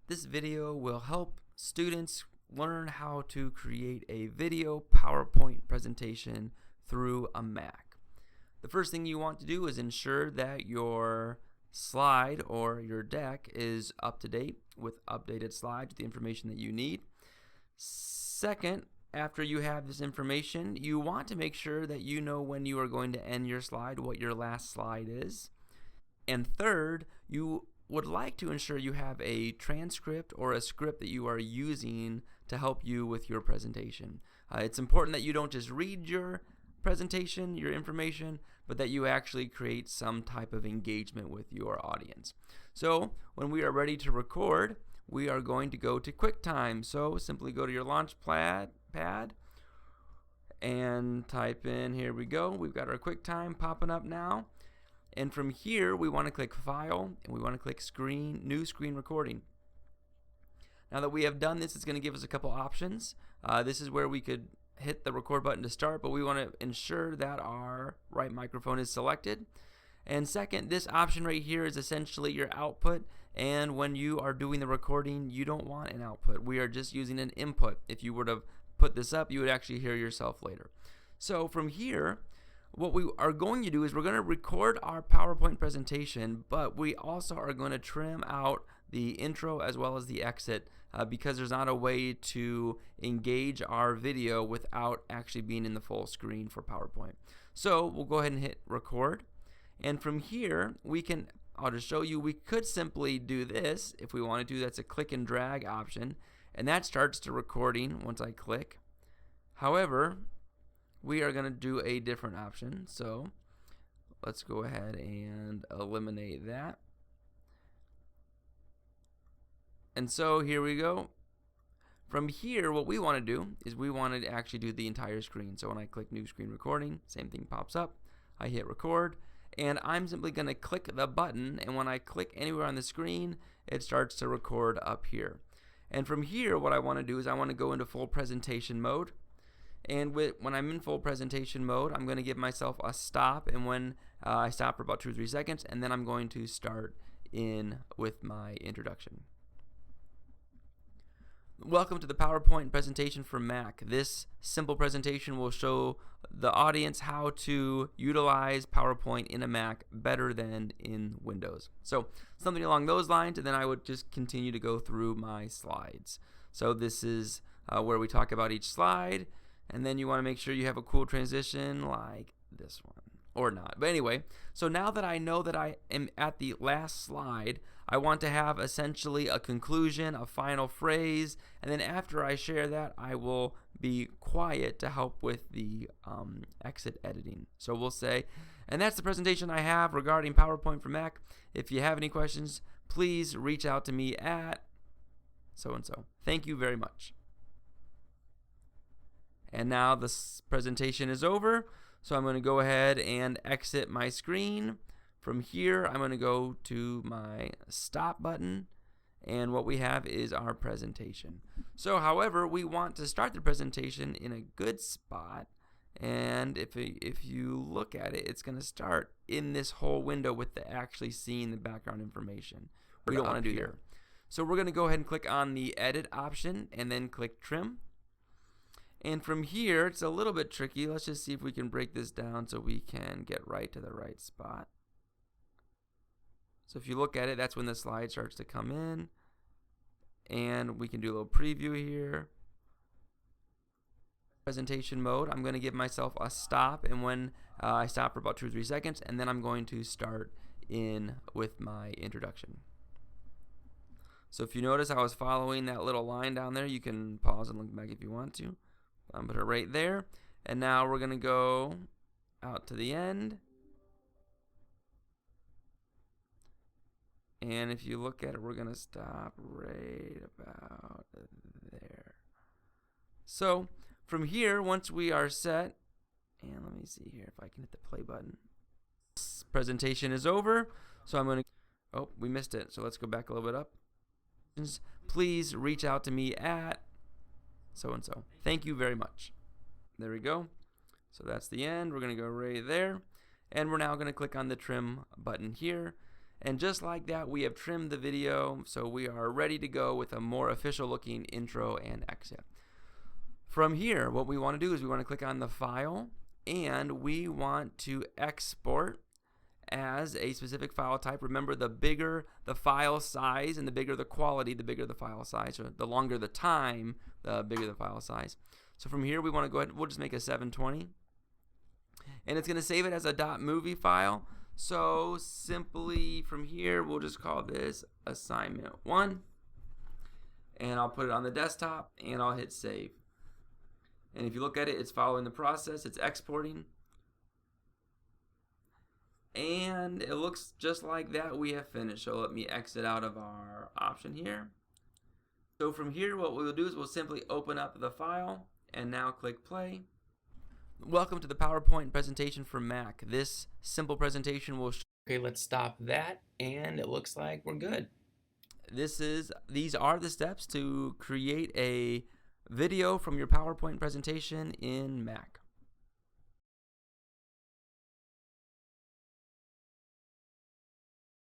This video will help students learn how to create a video PowerPoint presentation through a Mac. The first thing you want to do is ensure that your slide or your deck is up to date with updated slides with the information that you need. Second, after you have this information, you want to make sure that you know when you are going to end your slide, what your last slide is. And third, you would like to ensure you have a transcript or a script that you are using to help you with your presentation. It's important that you don't just read your presentation, your information, but that you actually create some type of engagement with your audience. So when we are ready to record, we are going to go to QuickTime. So simply go to your launch pad and type in, here we go, we've got our QuickTime popping up now. And from here, we want to click File, and we want to click New Screen Recording. Now that we have done this, it's going to give us a couple options. This is where we could hit the record button to start, but we want to ensure that our right microphone is selected. And second, this option right here is essentially your output, and when you are doing the recording, you don't want an output. We are just using an input. If you were to put this up, you would actually hear yourself later. So from here, what we are going to do is we're going to record our PowerPoint presentation, but we also are going to trim out the intro as well as the exit because there's not a way to engage our video without actually being in the full screen for PowerPoint. So we'll go ahead and hit record, and from here I'll just show you, we could simply do this if we wanted to. That's a click and drag option, and that starts the recording once I click. However, we are going to do a different option, so let's go ahead and eliminate that. And so here we go. From here, what we want to do is we want to actually do the entire screen. So when I click New Screen Recording, same thing pops up. I hit record, and I'm simply going to click the button, and when I click anywhere on the screen, it starts to record up here. And from here, what I want to do is I want to go into full presentation mode. And when I'm in full presentation mode, I'm going to give myself a stop, and when I stop for about 2 or 3 seconds, and then I'm going to start in with my introduction. Welcome to the PowerPoint presentation for Mac. This simple presentation will show the audience how to utilize PowerPoint in a Mac better than in Windows. So something along those lines, and then I would just continue to go through my slides. So this is where we talk about each slide. And then you want to make sure you have a cool transition like this one, or not. But anyway, so now that I know that I am at the last slide, I want to have essentially a conclusion, a final phrase, and then after I share that, I will be quiet to help with the exit editing. So we'll say, and that's the presentation I have regarding PowerPoint for Mac. If you have any questions, please reach out to me at so-and-so. Thank you very much. And now this presentation is over, so I'm going to go ahead and exit my screen. From here, I'm going to go to my stop button, and what we have is our presentation. So however, we want to start the presentation in a good spot, and if you look at it, it's going to start in this whole window with actually seeing the background information. We don't want to do here. So we're going to go ahead and click on the edit option and then click trim. And from here, it's a little bit tricky. Let's just see if we can break this down so we can get right to the right spot. So if you look at it, that's when the slide starts to come in. And we can do a little preview here. Presentation mode, I'm going to give myself a stop. And when I stop for about 2 or 3 seconds, and then I'm going to start in with my introduction. So if you notice, I was following that little line down there. You can pause and look back if you want to. I'm put it right there, and now we're going to go out to the end, and if you look at it, we're going to stop right about there. So from here, once we are set, and let me see here if I can hit the play button. This presentation is over, so I'm going to, oh, we missed it, so let's go back a little bit up. Please reach out to me at so-and-so. Thank you very much. There we go. So that's the end. We're going to go right there. And we're now going to click on the trim button here. And just like that, we have trimmed the video, so we are ready to go with a more official looking intro and exit. From here, what we want to do is we want to click on the file, and we want to export as a specific file type. Remember, the bigger the file size and the bigger the quality, the bigger the file size, or the longer the time, the bigger the file size. So from here, we want to go ahead, we'll just make a 720, and it's going to save it as a .movie file. So simply from here, we'll just call this assignment 1, and I'll put it on the desktop, and I'll hit save. And if you look at it, it's following the process, it's exporting, and it looks just like that. We have finished. So let me exit out of our option here. So from here, what we'll do is we'll simply open up the file and now click play. Welcome to the PowerPoint presentation for Mac. This simple presentation will okay, let's stop that, and it looks like we're good. These are the steps to create a video from your PowerPoint presentation in Mac.